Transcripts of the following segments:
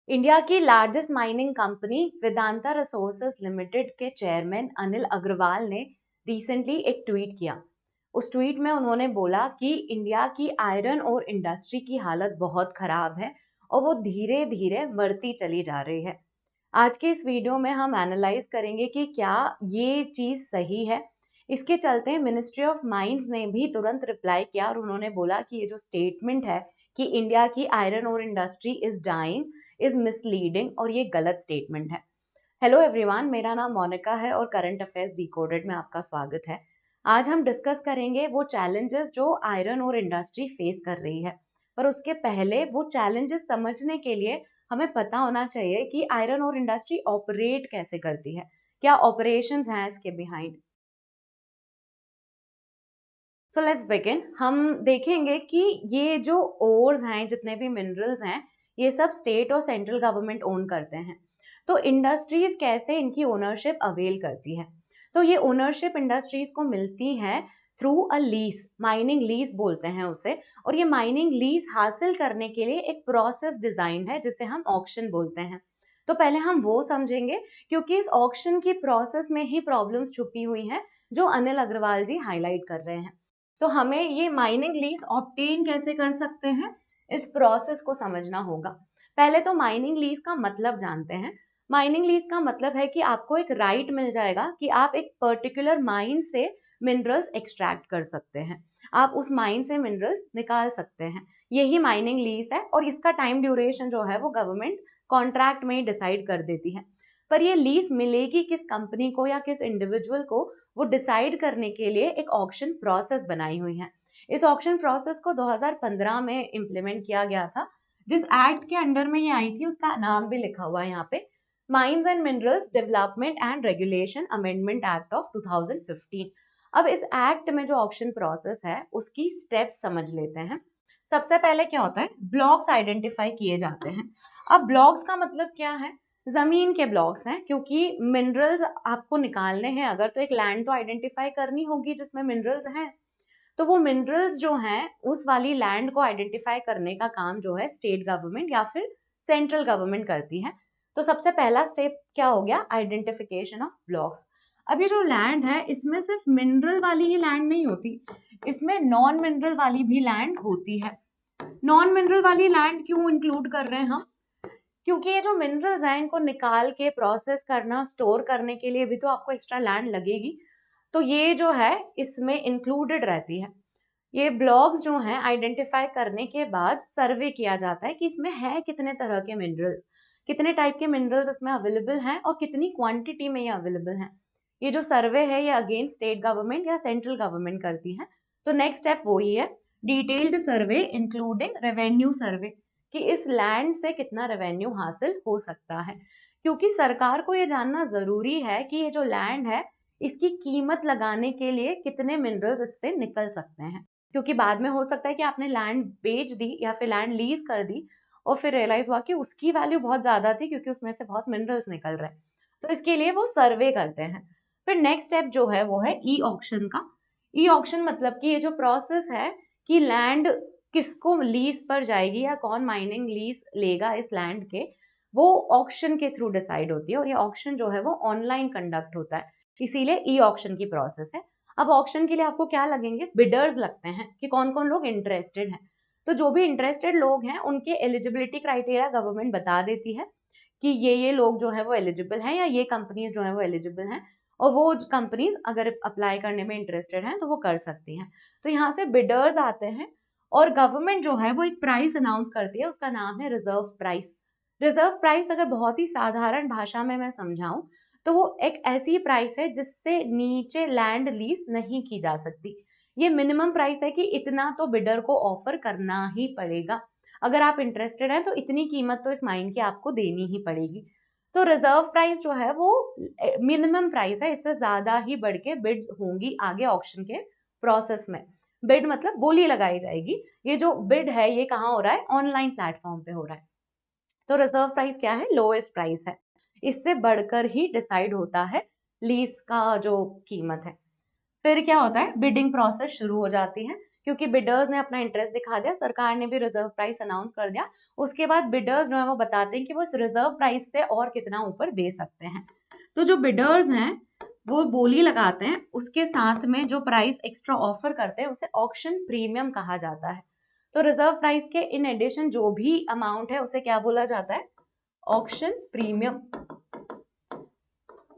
India की largest mining company Vedanta resources limited के chairman Anil Agarwal ने रिसेंटली एक ट्वीट किया। उस ट्वीट में उन्होंने बोला कि इंडिया की आयरन और इंडस्ट्री की हालत बहुत खराब है और वो धीरे धीरे मरती चली जा रही है। आज के इस वीडियो में हम एनालाइज करेंगे कि क्या ये चीज सही है। इसके चलते मिनिस्ट्री ऑफ माइंस ने भी तुरंत रिप्लाई किया और उन्होंने बोला कि ये जो स्टेटमेंट है कि इंडिया की iron ore industry is dying is misleading और ये गलत स्टेटमेंट है। हेलो एवरीवन, मेरा नाम मोनिका है और करंट अफेयर्स डिकोडेड में आपका स्वागत है। आज हम डिस्कस करेंगे वो चैलेंजेस जो आयरन और इंडस्ट्री फेस कर रही है, पर उसके पहले वो चैलेंजेस समझने के लिए हमें पता होना चाहिए कि आयरन और इंडस्ट्री ऑपरेट कैसे करती है, क्या ऑपरेशंस हैं इसके बिहाइंड। So let's begin. हम देखेंगे कि ये जो ओर्स हैं, जितने भी मिनरल्स हैं, ये सब स्टेट और सेंट्रल गवर्नमेंट ओन करते हैं। तो इंडस्ट्रीज कैसे इनकी ओनरशिप अवेल करती है, तो ये ओनरशिप इंडस्ट्रीज को मिलती है through a lease, mining lease बोलते हैं उसे। और ये माइनिंग लीज हासिल करने के लिए एक प्रोसेस डिजाइन है जिसे हम ऑक्शन बोलते हैं। तो पहले हम वो समझेंगे, क्योंकि इस ऑक्शन की प्रोसेस में ही प्रॉब्लम्स छुपी हुई हैं जो अनिल अग्रवाल जी हाईलाइट कर रहे हैं। तो हमें ये माइनिंग लीज ऑब्टेन कैसे कर सकते हैं, इस प्रोसेस को समझना होगा। पहले तो माइनिंग लीज का मतलब जानते हैं। माइनिंग लीज का मतलब है कि आपको एक राइट मिल जाएगा कि आप एक पर्टिकुलर माइन से मिनरल्स एक्सट्रैक्ट कर सकते हैं, आप उस माइन से मिनरल्स निकाल सकते हैं। यही माइनिंग लीज है और इसका टाइम ड्यूरेशन जो है वो गवर्नमेंट कॉन्ट्रैक्ट में डिसाइड कर देती है। पर ये लीज मिलेगी किस कंपनी को या किस इंडिविजुअल को, वो डिसाइड करने के लिए एक ऑक्शन प्रोसेस बनाई हुई है। इस ऑक्शन प्रोसेस को 2015 में इम्प्लीमेंट किया गया था। जिस एक्ट के अंडर में ये आई थी उसका नाम भी लिखा हुआ है यहाँ पे, mines and minerals development and regulation amendment act of 2015। अब इस एक्ट में जो ऑक्शन प्रोसेस है उसकी स्टेप्स समझ लेते हैं। सबसे पहले क्या होता है, ब्लॉक्स आइडेंटिफाई किए जाते हैं। अब ब्लॉक्स का मतलब क्या है, जमीन के ब्लॉक्स हैं, क्योंकि मिनरल्स आपको निकालने हैं अगर, तो एक लैंड तो आइडेंटिफाई करनी होगी जिसमें मिनरल्स हैं। तो वो मिनरल्स जो हैं उस वाली लैंड को आइडेंटिफाई करने का काम जो है स्टेट गवर्नमेंट या फिर सेंट्रल गवर्नमेंट करती है। तो सबसे पहला स्टेप क्या हो गया, आइडेंटिफिकेशन ऑफ ब्लॉक्स। अब ये जो लैंड है इसमें सिर्फ मिनरल वाली ही लैंड नहीं होती, इसमें नॉन मिनरल वाली भी लैंड होती है। नॉन मिनरल वाली लैंड क्यों इंक्लूड कर रहे हैं हम, क्योंकि ये जो मिनरल्स हैं इनको निकाल के प्रोसेस करना, स्टोर करने के लिए भी तो आपको एक्स्ट्रा लैंड लगेगी। तो ये जो है इसमें इंक्लूडेड रहती है। ये ब्लॉक्स जो हैं आइडेंटिफाई करने के बाद सर्वे किया जाता है कि इसमें है कितने तरह के मिनरल्स, कितने टाइप के मिनरल्स इसमें अवेलेबल हैं और कितनी क्वांटिटी में ये अवेलेबल हैं। ये जो सर्वे है ये अगेन स्टेट गवर्नमेंट या सेंट्रल गवर्नमेंट करती है। तो नेक्स्ट स्टेप वही है, डिटेल्ड सर्वे इंक्लूडिंग रेवेन्यू सर्वे, कि इस लैंड से कितना रेवेन्यू हासिल हो सकता है। क्योंकि सरकार को ये जानना जरूरी है कि ये जो लैंड है इसकी कीमत लगाने के लिए कितने मिनरल्स इससे निकल सकते हैं। क्योंकि बाद में हो सकता है कि आपने लैंड बेच दी या फिर लैंड लीज कर दी और फिर रियलाइज हुआ कि उसकी वैल्यू बहुत ज्यादा थी क्योंकि उसमें से बहुत मिनरल्स निकल रहे हैं। तो इसके लिए वो सर्वे करते हैं। फिर नेक्स्ट स्टेप जो है वो है ई ऑक्शन का। ई ऑक्शन मतलब कि ये जो प्रोसेस है कि लैंड किसको लीज पर जाएगी या कौन माइनिंग लीज लेगा इस लैंड के, वो ऑक्शन के थ्रू डिसाइड होती है। और ये ऑक्शन जो है वो ऑनलाइन कंडक्ट होता है, इसीलिए ई ऑक्शन की प्रोसेस है। अब ऑक्शन के लिए आपको क्या लगेंगे, बिडर्स लगते हैं कि कौन कौन लोग इंटरेस्टेड हैं। तो जो भी इंटरेस्टेड लोग हैं उनके एलिजिबिलिटी क्राइटेरिया गवर्नमेंट बता देती है कि ये लोग जो है वो एलिजिबल हैं या ये कंपनीज जो है वो एलिजिबल हैं। और वो कंपनीज अगर अप्लाई करने में इंटरेस्टेड हैं तो वो कर सकती हैं। तो यहाँ से बिडर्स आते हैं और गवर्नमेंट जो है वो एक प्राइस अनाउंस करती है, उसका नाम है रिजर्व प्राइस। रिजर्व प्राइस अगर बहुत ही साधारण भाषा में मैं समझाऊं तो वो एक ऐसी प्राइस है जिससे नीचे लैंड लीज नहीं की जा सकती। ये मिनिमम प्राइस है कि इतना तो बिडर को ऑफर करना ही पड़ेगा। अगर आप इंटरेस्टेड हैं तो इतनी कीमत तो इस माइन की आपको देनी ही पड़ेगी। तो रिजर्व प्राइस जो है वो मिनिमम प्राइस है, इससे ज्यादा ही बढ़ के बिड्स होंगी आगे ऑक्शन के प्रोसेस में। बिड मतलब बोली लगाई जाएगी। ये जो बिड है ये कहाँ हो रहा है, ऑनलाइन प्लेटफॉर्म पे हो रहा है। तो रिजर्व प्राइस क्या है, लोएस्ट प्राइस है, इससे बढ़कर ही डिसाइड होता है लीज का जो कीमत है। फिर क्या होता है, बिडिंग प्रोसेस शुरू हो जाती है क्योंकि बिडर्स ने अपना इंटरेस्ट दिखा दिया, सरकार ने भी रिजर्व प्राइस अनाउंस कर दिया, उसके बाद बिडर्स जो है वो बताते हैं कि वो इस रिजर्व प्राइस से और कितना ऊपर दे सकते हैं। तो जो बिडर्स हैं वो बोली लगाते हैं, उसके साथ में जो प्राइस एक्स्ट्रा ऑफर करते हैं उसे ऑक्शन प्रीमियम कहा जाता है। तो रिजर्व प्राइस के इन एडिशन जो भी अमाउंट है उसे क्या बोला जाता है, ऑक्शन प्रीमियम।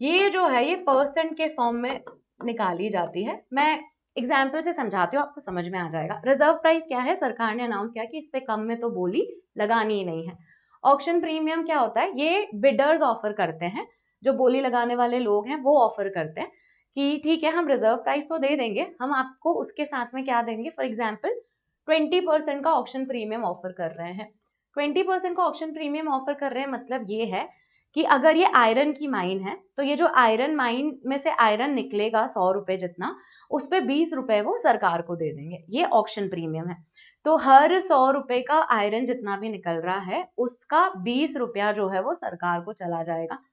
ये जो है ये परसेंट के फॉर्म में निकाली जाती है। मैं एग्जाम्पल से समझाती हूँ, आपको समझ में आ जाएगा। रिजर्व प्राइस क्या है, सरकार ने अनाउंस किया कि इससे कम में तो बोली लगानी ही नहीं है। ऑक्शन प्रीमियम क्या होता है, ये बिडर्स ऑफर करते हैं, जो बोली लगाने वाले लोग हैं वो ऑफर करते हैं कि ठीक है हम रिजर्व प्राइस तो दे देंगे, हम आपको उसके साथ में क्या देंगे, फॉर एग्जाम्पल 20% का ऑक्शन प्रीमियम ऑफर कर रहे हैं। 20% का ऑक्शन प्रीमियम ऑफर कर रहे हैं मतलब ये है कि अगर ये आयरन की माइन है तो ये जो आयरन माइन में से आयरन निकलेगा 100 रुपए जितना, उस पे 20 रुपए वो सरकार को दे देंगे, ये ऑक्शन प्रीमियम है। तो हर 100 रुपए का आयरन जितना भी निकल रहा है उसका 20 रुपया जो है वो सरकार को चला जाएगा।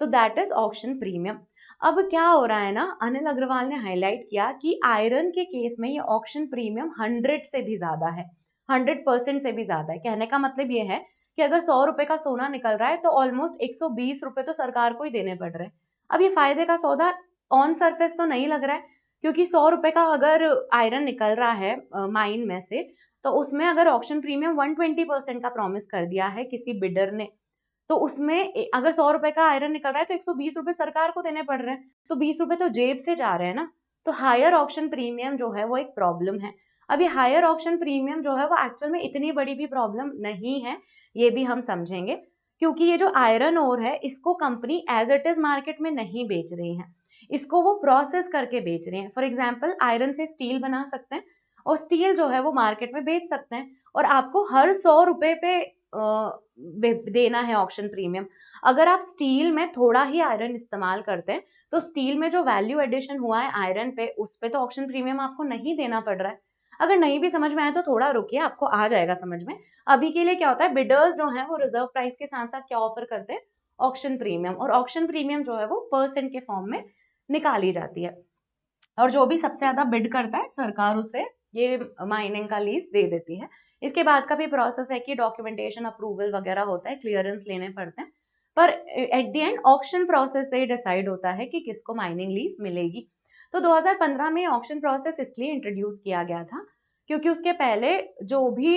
तो दैट इज ऑक्शन प्रीमियम। अब क्या हो रहा है ना, अनिल अग्रवाल ने हाईलाइट किया कि आयरन के केस में ये ऑक्शन प्रीमियम 100 से भी ज्यादा है, 100% से भी ज्यादा है। कहने का मतलब ये है कि अगर 100 रुपए का सोना निकल रहा है तो ऑलमोस्ट 120 रुपए तो सरकार को ही देने पड़ रहे हैं। अब ये फायदे का सौदा ऑन सरफेस तो नहीं लग रहा है, क्योंकि 100 रुपए का अगर आयरन निकल रहा है माइन में से, तो उसमें अगर ऑक्शन प्रीमियम 120% का प्रॉमिस कर दिया है किसी बिडर ने, तो उसमें अगर 100 रुपए का आयरन निकल रहा है तो 120 रुपए सरकार को देने पड़ रहे हैं, तो 20 रुपए तो जेब से जा रहे हैं ना। तो हायर ऑक्शन प्रीमियम जो है वो एक प्रॉब्लम है। अब ये हायर ऑक्शन प्रीमियम जो है वो एक्चुअल में इतनी बड़ी भी प्रॉब्लम नहीं है, ये भी हम समझेंगे, क्योंकि ये जो आयरन ओर है इसको company as it is market में नहीं बेच रही है, इसको वो प्रोसेस करके बेच रहे हैं। फॉर एग्जाम्पल आयरन से स्टील बना सकते हैं और स्टील जो है वो मार्केट में बेच सकते हैं, और आपको हर 100 रुपए पे देना है ऑक्शन प्रीमियम। अगर आप स्टील में थोड़ा ही आयरन इस्तेमाल करते हैं तो स्टील में जो वैल्यू एडिशन हुआ है आयरन पे, उस पे तो ऑक्शन प्रीमियम आपको नहीं देना पड़ रहा है। अगर नहीं भी समझ में आया तो थोड़ा रुकिए, आपको आ जाएगा समझ में। अभी के लिए क्या होता है, बिडर्स जो है वो रिजर्व प्राइस के साथ साथ क्या ऑफर करते हैं, ऑक्शन प्रीमियम। और ऑक्शन प्रीमियम जो है वो परसेंट के फॉर्म में निकाली जाती है, और जो भी सबसे ज्यादा बिड करता है सरकार उसे ये माइनिंग का लीज दे देती है। इसके बाद का भी प्रोसेस है कि डॉक्यूमेंटेशन अप्रूवल वगैरह होता है, क्लियरेंस लेने पड़ते हैं, पर at the end auction process से डिसाइड होता है कि किसको माइनिंग लीज मिलेगी। तो 2015 में ऑक्शन प्रोसेस इसलिए इंट्रोड्यूस किया गया था क्योंकि उसके पहले जो भी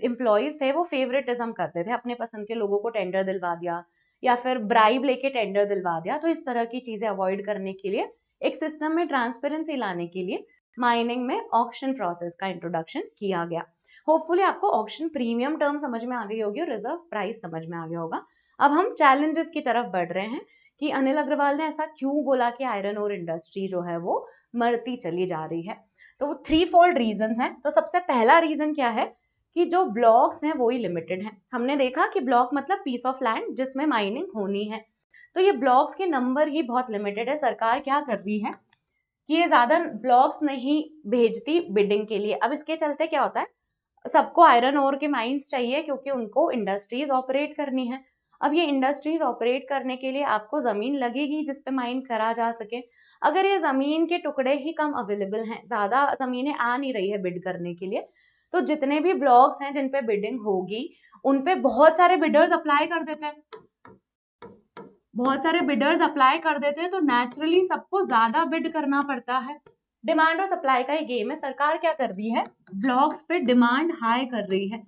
एम्प्लॉयज थे वो फेवरेटिज्म करते थे, अपने पसंद के लोगों को टेंडर दिलवा दिया या फिर ब्राइब लेके टेंडर दिलवा दिया। तो इस तरह की चीजें अवॉइड करने के लिए, एक सिस्टम में ट्रांसपेरेंसी लाने के लिए माइनिंग में ऑक्शन प्रोसेस का इंट्रोडक्शन किया गया। होपफुली आपको ऑक्शन प्रीमियम टर्म समझ में आ गई होगी और रिजर्व प्राइस समझ में आ गया होगा। अब हम चैलेंजेस की तरफ बढ़ रहे हैं कि अनिल अग्रवाल ने ऐसा क्यों बोला कि आयरन और इंडस्ट्री जो है वो मरती चली जा रही है। तो वो 3 फोल्ड रीजंस हैं। तो सबसे पहला रीजन क्या है कि जो ब्लॉक्स हैं वो ही लिमिटेड हैं। हमने देखा कि ब्लॉक मतलब पीस ऑफ लैंड जिसमें माइनिंग होनी है, तो ये ब्लॉक्स के नंबर ही बहुत लिमिटेड है। सरकार क्या कर रही है कि ये ज्यादा ब्लॉक्स नहीं भेजती बिडिंग के लिए। अब इसके चलते क्या होता है, सबको आयरन ओर के माइंस चाहिए क्योंकि उनको इंडस्ट्रीज ऑपरेट करनी है। अब ये इंडस्ट्रीज ऑपरेट करने के लिए आपको जमीन लगेगी जिसपे माइन करा जा सके। अगर ये जमीन के टुकड़े ही कम अवेलेबल हैं, ज्यादा जमीनें आ नहीं रही है बिड करने के लिए, तो जितने भी ब्लॉक्स हैं जिन पे बिडिंग होगी उन पे बहुत सारे बिडर्स अप्लाई कर देते हैं, बहुत सारे बिडर्स अप्लाई कर देते हैं, तो नेचुरली सबको ज्यादा बिड करना पड़ता है। डिमांड और सप्लाई का ही गेम है। सरकार क्या कर रही है, ब्लॉक्स पे डिमांड हाई कर रही है,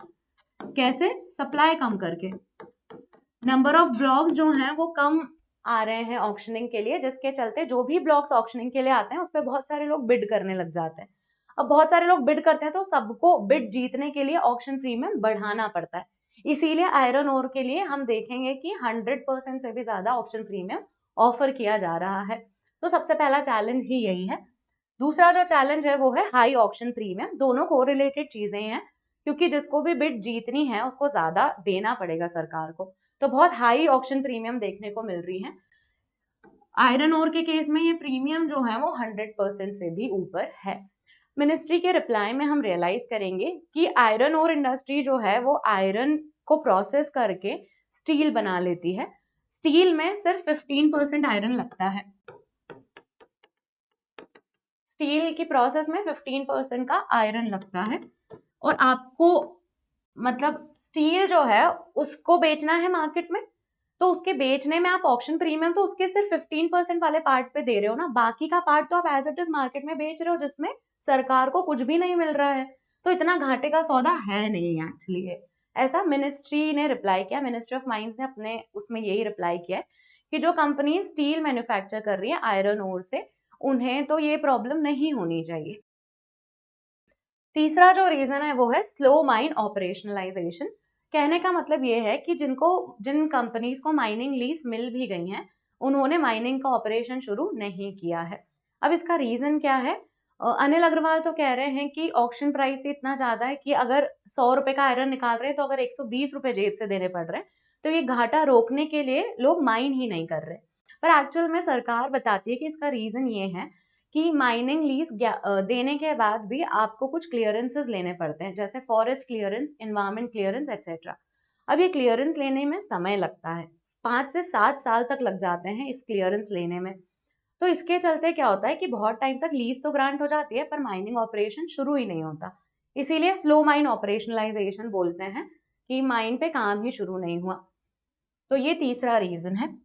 कैसे, सप्लाई कम करके। नंबर ऑफ ब्लॉक्स जो हैं वो कम आ रहे हैं ऑक्शनिंग के लिए, जिसके चलते जो भी ब्लॉक्स ऑक्शनिंग के लिए आते हैं उस पर बहुत सारे लोग बिड करने लग जाते हैं। अब बहुत सारे लोग बिड करते हैं तो सबको बिड जीतने के लिए ऑक्शन प्रीमियम बढ़ाना पड़ता है। इसीलिए आयरन ओर के लिए हम देखेंगे कि 100% से भी ज्यादा ऑक्शन प्रीमियम ऑफर किया जा रहा है। तो सबसे पहला चैलेंज ही यही है। दूसरा जो चैलेंज है वो है हाई ऑक्शन प्रीमियम। दोनों को रिलेटेड चीजें हैं, क्योंकि जिसको भी बिड जीतनी है उसको ज्यादा देना पड़ेगा सरकार को, तो बहुत हाई ऑक्शन प्रीमियम देखने को मिल रही है। आयरन ओर के केस में ये प्रीमियम जो है वो 100% से भी ऊपर है। मिनिस्ट्री के रिप्लाई में हम रियलाइज करेंगे कि आयरन ओर इंडस्ट्री जो है वो आयरन को प्रोसेस करके स्टील बना लेती है। स्टील में सिर्फ 15% आयरन लगता है। स्टील की प्रोसेस में 15% का आयरन लगता है, और आपको मतलब स्टील जो है उसको बेचना है मार्केट में, तो उसके बेचने में आप ऑक्शन प्रीमियम तो उसके सिर्फ 15% वाले पार्ट पे दे रहे हो ना, बाकी का पार्ट तो आप एज इट इज मार्केट में बेच रहे हो जिसमें सरकार को कुछ भी नहीं मिल रहा है। तो इतना घाटे का सौदा है नहीं एक्चुअली है। ऐसा मिनिस्ट्री ने रिप्लाई किया, मिनिस्ट्री ऑफ माइंस ने अपने उसमें यही रिप्लाई किया है कि जो कंपनी स्टील मैन्युफैक्चर कर रही है आयरन ओर से, उन्हें तो ये प्रॉब्लम नहीं होनी चाहिए। तीसरा जो रीजन है वो है स्लो माइन ऑपरेशनलाइजेशन। कहने का मतलब ये है कि जिन कंपनीज को माइनिंग लीज मिल भी गई हैं, उन्होंने माइनिंग का ऑपरेशन शुरू नहीं किया है। अब इसका रीजन क्या है? अनिल अग्रवाल तो कह रहे हैं कि ऑक्शन प्राइस इतना ज्यादा है कि अगर 100 रुपए का आयरन निकाल रहे हैं तो अगर 120 रुपए जेब से देने पड़ रहे हैं, तो ये घाटा रोकने के लिए लोग माइन ही नहीं कर रहे। पर एक्चुअल में सरकार बताती है कि इसका रीजन ये है कि माइनिंग लीज देने के बाद भी आपको कुछ क्लियरेंसेस लेने पड़ते हैं, जैसे forest clearance, environment clearance etcetera. अब ये क्लियरेंस लेने में समय लगता है, 5 से 7 साल तक लग जाते हैं इस क्लियरेंस लेने में। तो इसके चलते क्या होता है कि बहुत टाइम तक लीज तो ग्रांट हो जाती है पर माइनिंग ऑपरेशन शुरू ही नहीं होता। इसीलिए स्लो माइन ऑपरेशनलाइजेशन बोलते हैं कि माइन पे काम ही शुरू नहीं हुआ। तो ये तीसरा रीजन है।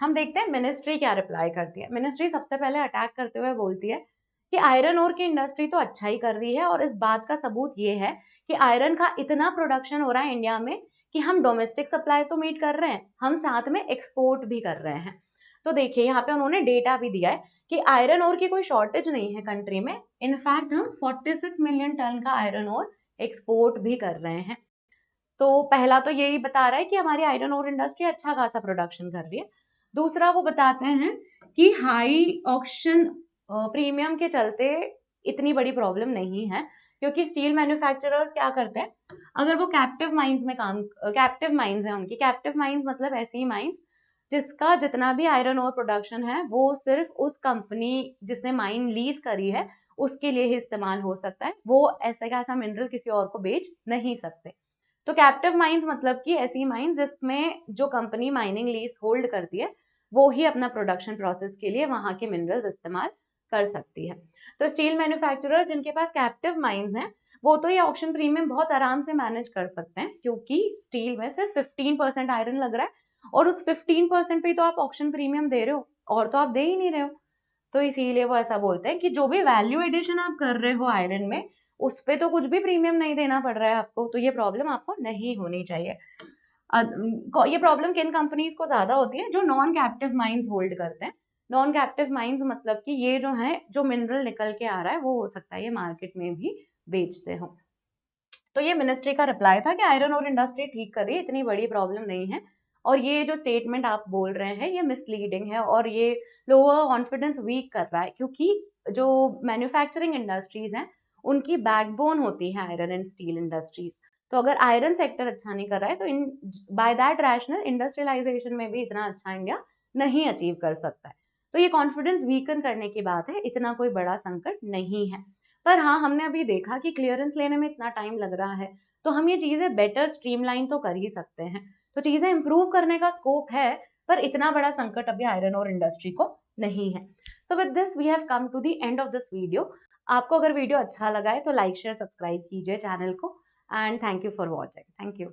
हम देखते हैं मिनिस्ट्री क्या रिप्लाई करती है। मिनिस्ट्री सबसे पहले अटैक करते हुए बोलती है कि आयरन ओर की इंडस्ट्री तो अच्छा ही कर रही है, और इस बात का सबूत ये है कि आयरन का इतना प्रोडक्शन हो रहा है इंडिया में कि हम डोमेस्टिक सप्लाई तो मीट कर रहे हैं, हम साथ में एक्सपोर्ट भी कर रहे हैं। तो देखिए यहाँ पे उन्होंने डेटा भी दिया है कि आयरन ओर की कोई शॉर्टेज नहीं है कंट्री में। इनफैक्ट हम 46 मिलियन टन का आयरन ओर एक्सपोर्ट भी कर रहे हैं। तो पहला तो यही बता रहा है कि हमारी आयरन ओर इंडस्ट्री अच्छा खासा प्रोडक्शन कर रही है। दूसरा वो बताते हैं कि हाई ऑक्शन प्रीमियम के चलते इतनी बड़ी प्रॉब्लम नहीं है, क्योंकि स्टील मैन्युफैक्चरर्स क्या करते हैं, अगर वो कैप्टिव माइंस में काम कैप्टिव माइंस है उनकी, कैप्टिव माइंस मतलब ऐसी माइंस जिसका जितना भी आयरन ओर प्रोडक्शन है वो सिर्फ उस कंपनी जिसने माइन लीज करी है उसके लिए ही इस्तेमाल हो सकता है, वो ऐसे का ऐसा मिनरल किसी और को बेच नहीं सकते। तो कैप्टिव माइंस मतलब कि ऐसी माइंस जिसमें जो कंपनी माइनिंग लीज होल्ड करती है वो ही अपना प्रोडक्शन प्रोसेस के लिए वहां के मिनरल्स इस्तेमाल कर सकती है। तो स्टील मैन्युफैक्चरर्स जिनके पास कैप्टिव माइंस हैं वो तो ये ऑक्शन प्रीमियम बहुत आराम से मैनेज कर सकते हैं, क्योंकि स्टील में सिर्फ 15% आयरन लग रहा है और उस 15% पे तो आप ऑक्शन प्रीमियम दे रहे हो, और तो आप दे ही नहीं रहे हो। तो इसीलिए वो ऐसा बोलते हैं कि जो भी वैल्यू एडिशन आप कर रहे हो आयरन में, उस पे तो कुछ भी प्रीमियम नहीं देना पड़ रहा है आपको, तो ये प्रॉब्लम आपको नहीं होनी चाहिए। ये प्रॉब्लम किन कंपनीज को ज्यादा होती है? जो नॉन कैप्टिव माइंस होल्ड करते हैं। नॉन कैप्टिव माइंस मतलब कि ये जो है जो मिनरल निकल के आ रहा है वो हो सकता है ये मार्केट में भी बेचते हो। तो ये मिनिस्ट्री का रिप्लाई था कि आयरन और इंडस्ट्री ठीक कर रही है, इतनी बड़ी प्रॉब्लम नहीं है। और ये जो स्टेटमेंट आप बोल रहे हैं ये मिसलीडिंग है और ये लोअर कॉन्फिडेंस वीक कर रहा है, क्योंकि जो मैन्युफैक्चरिंग इंडस्ट्रीज हैं उनकी बैकबोन होती है आयरन एंड स्टील इंडस्ट्रीज। तो अगर आयरन सेक्टर अच्छा नहीं कर रहा है तो in by that rational industrialisation में भी इतना अच्छा इंडिया नहीं अचीव कर सकता है। तो ये कॉन्फिडेंस वीकन करने की बात है, इतना कोई बड़ा संकट नहीं है। पर हाँ, हमने अभी देखा कि क्लियरेंस लेने में इतना टाइम लग रहा है, तो हम ये चीजें बेटर स्ट्रीमलाइन तो कर ही सकते हैं। तो चीजें इंप्रूव करने का स्कोप है, पर इतना बड़ा संकट अभी आयरन और इंडस्ट्री को नहीं है। So with this we have come to the end of this video. आपको अगर वीडियो अच्छा लगा है तो लाइक शेयर सब्सक्राइब कीजिए चैनल को, and thank you for watching. Thank you.